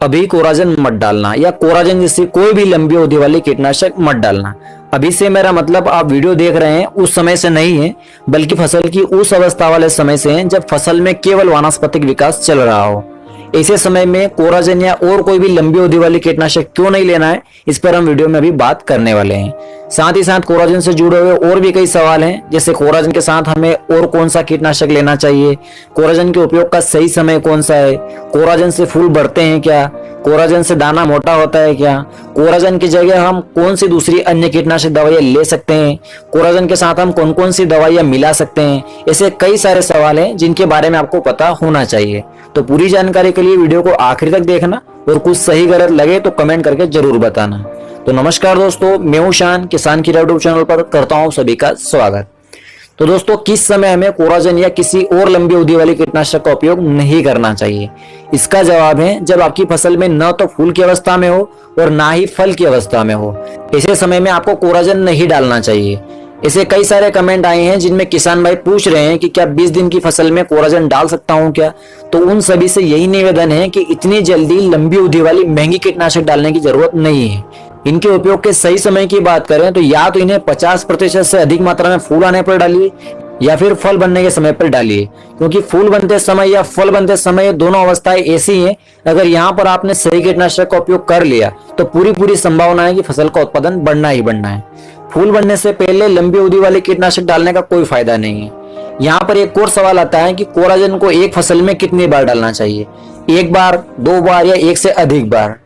अभी कोराजन मत डालना या कोराजन जैसी कोई भी लंबी अवधि वाली कीटनाशक मत डालना। अभी से मेरा मतलब आप वीडियो देख रहे हैं उस समय से नहीं है, बल्कि फसल की उस अवस्था वाले समय से है जब फसल में केवल वानस्पतिक विकास चल रहा हो। ऐसे समय में कोराजन या और कोई भी लंबी अवधि वाली कीटनाशक क्यों नहीं लेना है, इस पर हम वीडियो में अभी बात करने वाले हैं। साथ ही साथ कोराजन से जुड़े हुए और भी कई सवाल हैं, जैसे कोराजन के साथ हमें और कौन सा कीटनाशक लेना चाहिए, कोराजन के उपयोग का सही समय कौन सा है, कोराजन से फूल बढ़ते हैं क्या, कोराजन से दाना मोटा होता है क्या, कोराजन की जगह हम कौन सी दूसरी अन्य कीटनाशक दवाइयां ले सकते हैं, कोराजन के साथ हम कौन कौन सी दवाइयां मिला सकते हैं। ऐसे कई सारे सवाल हैं जिनके बारे में आपको पता होना चाहिए। तो पूरी जानकारी के लिए वीडियो को आखिर तक देखना और कुछ सही गलत लगे तो कमेंट करके जरूर बताना। तो नमस्कार दोस्तों, मैं हूं शान, किसान की यूट्यूब चैनल पर करता हूं सभी का स्वागत। तो दोस्तों, किस समय हमें कोराजन या किसी और लंबी अवधि वाली कीटनाशक का उपयोग नहीं करना चाहिए? इसका जवाब है जब आपकी फसल में न तो फूल की अवस्था में हो और ना ही फल की अवस्था में हो। ऐसे समय में आपको कोराजन नहीं डालना चाहिए। ऐसे कई सारे कमेंट आए हैं जिनमें किसान भाई पूछ रहे हैं कि क्या 20 दिन की फसल में कोराजन डाल सकता हूं क्या? तो उन सभी से यही निवेदन है कि इतनी जल्दी लंबी अवधि वाली महंगी कीटनाशक डालने की जरूरत नहीं है। इनके उपयोग के सही समय की बात करें तो या तो इन्हें 50% से अधिक मात्रा में फूल आने पर डालिए या फिर फल बनने के समय पर डालिए, क्योंकि फूल बनते समय या फल बनते समय दोनों अवस्थाएं ऐसी हैं, अगर यहाँ पर आपने सही कीटनाशक का उपयोग कर लिया तो पूरी संभावना है कि फसल का उत्पादन बढ़ना ही बढ़ना है। फूल बनने से पहले लंबी अवधि वाले कीटनाशक डालने का कोई फायदा नहीं है। यहाँ पर एक और सवाल आता है कि कोराजन को एक फसल में कितनी बार डालना चाहिए, एक बार, 2 बार या एक से अधिक बार?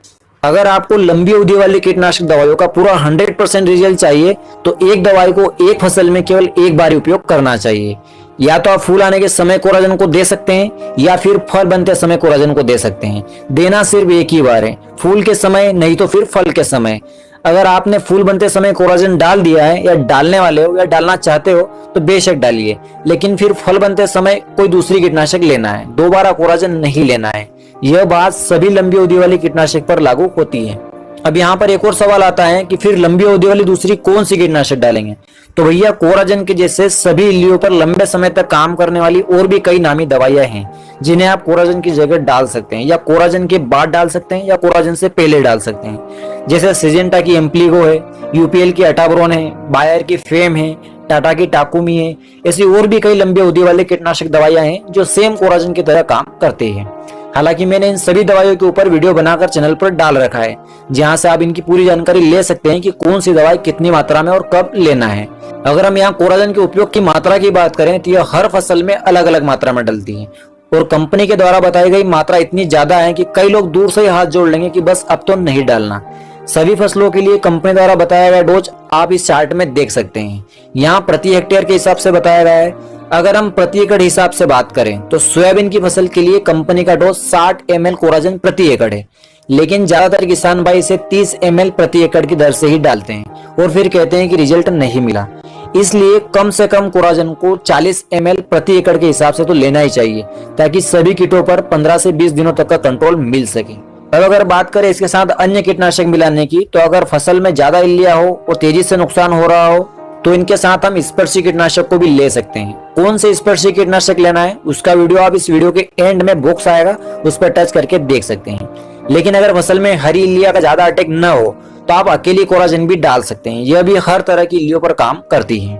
अगर आपको लंबी अवधि वाली कीटनाशक दवाइयों का पूरा 100% रिजल्ट चाहिए तो एक दवाई को एक फसल में केवल एक बार उपयोग करना चाहिए। या तो आप फूल आने के समय कोराजन को दे सकते हैं या फिर फल बनते समय कोराजन को दे सकते हैं। देना सिर्फ एक ही बार है, फूल के समय नहीं तो फिर फल के समय। अगर आपने फूल बनते समय कोराजन डाल दिया है या डालने वाले हो या डालना चाहते हो तो बेशक डालिए, लेकिन फिर फल बनते समय कोई दूसरी कीटनाशक लेना है, दोबारा कोराजन नहीं लेना है। यह बात सभी लंबी अवधि वाली कीटनाशक पर लागू होती है। अब यहाँ पर एक और सवाल आता है कि फिर लंबी अवधि वाली दूसरी कौन सी कीटनाशक डालेंगे? तो भैया, कोराजन के जैसे सभी इल्लियों पर लंबे समय तक काम करने वाली और भी कई नामी दवाइयां हैं जिन्हें आप कोराजन की जगह डाल सकते हैं, या कोराजन के बाद डाल सकते हैं या कोराजन से पहले डाल सकते हैं। जैसे सिजेंटा की एम्प्लीगो है, यूपीएल की अटाब्रोन है, बायर की फेम है, टाटा की टाकुमी है। ऐसी और भी कई लंबी अवधि वाले कीटनाशक दवाइयां हैं जो सेम कोराजन की तरह काम करते हैं। हालांकि मैंने इन सभी दवाइयों के ऊपर वीडियो बनाकर चैनल पर डाल रखा है, जहां से आप इनकी पूरी जानकारी ले सकते हैं कि कौन सी दवाई कितनी मात्रा में और कब लेना है। अगर हम यहाँ कोराजन के उपयोग की मात्रा की बात करें तो यह हर फसल में अलग अलग मात्रा में डलती है और कंपनी के द्वारा बताई गई मात्रा इतनी ज्यादा है कि कई लोग दूर से ही हाथ जोड़ लेंगे कि बस अब तो नहीं डालना। सभी फसलों के लिए कंपनी द्वारा बताया गया डोज आप इस चार्ट में देख सकते हैं। यहाँ प्रति हेक्टेयर के हिसाब से बताया गया है। अगर हम प्रति एकड़ हिसाब से बात करें तो सोयाबीन की फसल के लिए कंपनी का डोज 60 ml कोराजन प्रति एकड़ है, लेकिन ज्यादातर किसान भाई इसे 30 ml प्रति एकड़ की दर से ही डालते हैं और फिर कहते हैं कि रिजल्ट नहीं मिला। इसलिए कम से कम कोराजन को 40 ml प्रति एकड़ के हिसाब से तो लेना ही चाहिए, ताकि सभी कीटों पर 15 से 20 दिनों तक का कंट्रोल मिल सके। अब अगर बात करें इसके साथ अन्य कीटनाशक मिलाने की, तो अगर फसल में ज्यादा इल्लियां हो और तेजी से नुकसान हो रहा हो तो इनके साथ हम स्पर्शी कीटनाशक को भी ले सकते हैं। कौन से स्पर्शी कीटनाशक लेना है उसका वीडियो आप इस वीडियो के एंड में बॉक्स आएगा, उस पर टच करके देख सकते हैं। लेकिन अगर फसल में हरी इल्लिया का ज्यादा अटैक न हो तो आप अकेली कोराजन भी डाल सकते हैं, यह भी हर तरह की इल्लियों पर काम करती है।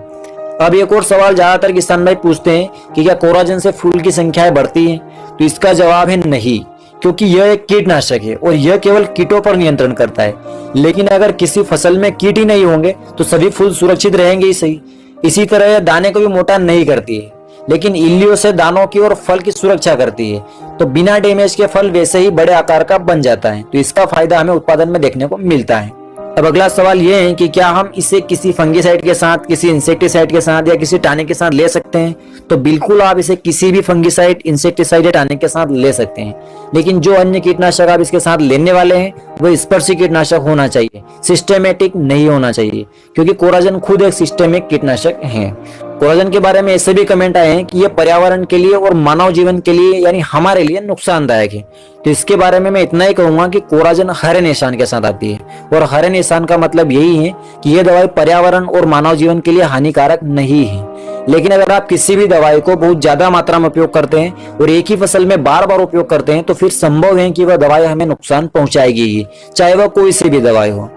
अब एक और सवाल ज्यादातर किसान भाई पूछते हैं कि क्या कोराजन से फूल की संख्याएं बढ़ती है? तो इसका जवाब है नहीं, क्योंकि यह एक कीटनाशक है और यह केवल कीटों पर नियंत्रण करता है। लेकिन अगर किसी फसल में कीट ही नहीं होंगे तो सभी फूल सुरक्षित रहेंगे ही सही। इसी तरह यह दाने को भी मोटा नहीं करती है, लेकिन इल्लियों से दानों की और फल की सुरक्षा करती है। तो बिना डैमेज के फल वैसे ही बड़े आकार का बन जाता है। तो इसका फायदा हमें उत्पादन में देखने को मिलता है। अब अगला सवाल ये है कि क्या हम इसे किसी फंगिसाइड के साथ, किसी इंसेक्टिसाइड के साथ या किसी टानिक के साथ ले सकते हैं? तो बिल्कुल आप इसे किसी भी फंगिसाइड, इंसेक्टिसाइड या टानिक के साथ ले सकते हैं, लेकिन जो अन्य कीटनाशक आप इसके साथ लेने वाले हैं वो स्पर्शी कीटनाशक होना चाहिए, सिस्टेमेटिक नहीं होना चाहिए, क्योंकि कोराजन खुद एक सिस्टेमिक कीटनाशक है। कोराजन के बारे में ऐसे भी कमेंट आए हैं कि यह पर्यावरण के लिए और मानव जीवन के लिए यानी हमारे लिए नुकसानदायक है। तो इसके बारे में मैं इतना ही कहूंगा कि कोराजन हरे निशान के साथ आती है, और हरे निशान का मतलब यही है कि यह दवाई पर्यावरण और मानव जीवन के लिए हानिकारक नहीं है। लेकिन अगर आप किसी भी दवाई को बहुत ज्यादा मात्रा में उपयोग करते हैं और एक ही फसल में बार बार उपयोग करते हैं तो फिर संभव है कि वह दवाई हमें नुकसान पहुंचाएगी ही, चाहे वह कोई सी भी दवाई हो।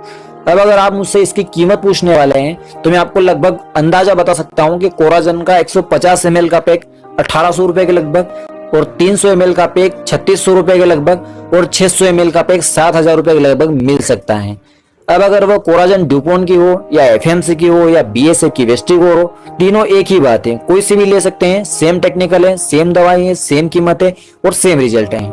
अब अगर आप मुझसे इसकी कीमत पूछने वाले हैं तो मैं आपको लगभग अंदाजा बता सकता हूं कि कोराजन का 150 ml का पैक 1800 रुपए के लगभग, और 300 ml का पैक 3600 रुपए के लगभग, और 600 ml का पैक 7000 रुपए के लगभग मिल सकता है। अब अगर वह कोराजन ड्यूपोन की हो या एफएमसी की हो या बीएसएफ की वेस्टिगोर हो, तीनों एक ही बात है, कोई सी भी ले सकते हैं, सेम टेक्निकल है, सेम दवाई है, सेम कीमत है और सेम रिजल्ट है।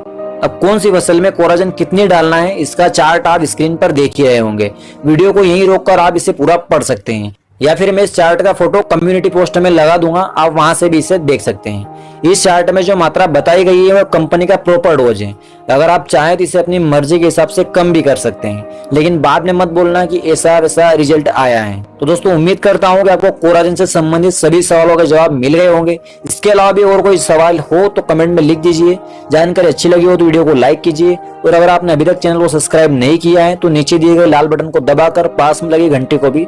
अब कौन सी फसल में कोराजन कितनी डालना है इसका चार्ट आप स्क्रीन पर देख ही रहे होंगे। वीडियो को यहीं रोककर आप इसे पूरा पढ़ सकते हैं, या फिर मैं इस चार्ट का फोटो कम्युनिटी पोस्ट में लगा दूंगा, आप वहां से भी इसे देख सकते हैं। इस चार्ट में जो मात्रा बताई गई है वो कंपनी का प्रॉपर डोज है। अगर आप चाहें तो इसे अपनी मर्जी के हिसाब से कम भी कर सकते हैं, लेकिन बाद में मत बोलना कि ऐसा वैसा रिजल्ट आया है। तो दोस्तों उम्मीद करता हूं कि आपको कोराजन से संबंधित सभी सवालों के जवाब मिल गए होंगे। इसके अलावा भी और कोई सवाल हो तो कमेंट में लिख दीजिए। जानकारी अच्छी लगी हो तो वीडियो को लाइक कीजिए, और अगर आपने अभी तक चैनल को सब्सक्राइब नहीं किया है तो नीचे दिए गए लाल बटन को दबाकर पास में लगी घंटी को भी